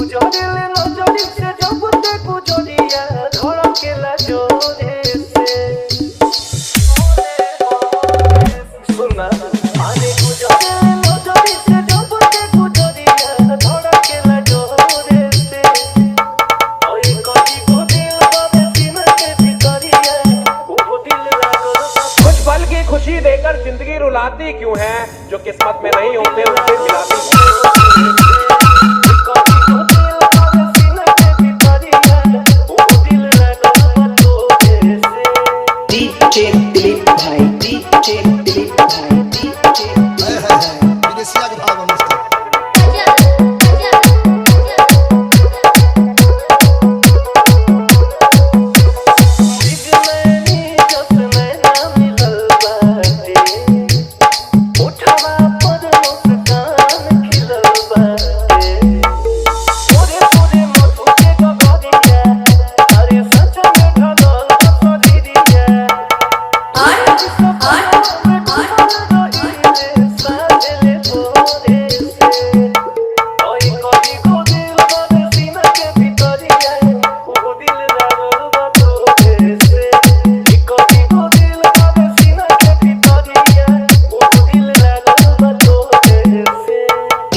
गुजरिले नजरी से जब ते गुजरिया धड़केला जोरे से सुना आने गुजरिले नजरी से जब ते गुजरिया धड़केला जोरे से ओई कभी को दिल बाबे सीने के भीतरिया वो दिल लागल कुछ पल की खुशी देकर जिंदगी रुलाती क्यों है, जो किस्मत में नहीं होते उनसे मिलाती DJ Dilip Bhai, DJ Dilip Bhai, DJ विदेशिया के भाव मस्त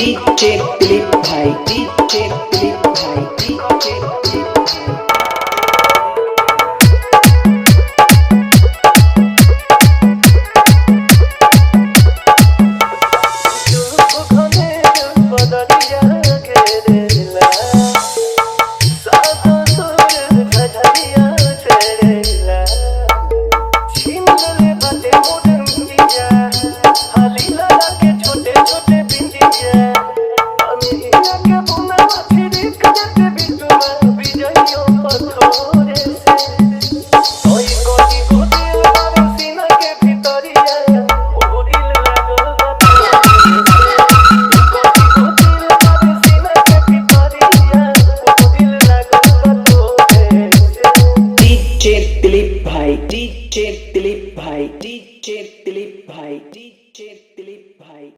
DJ Dilip Bhai, DJ Dilip Bhai, DJ Dilip Bhai. DJ Dilip Bhai, DJ Dilip Bhai, DJ Dilip Bhai, DJ Dilip Bhai.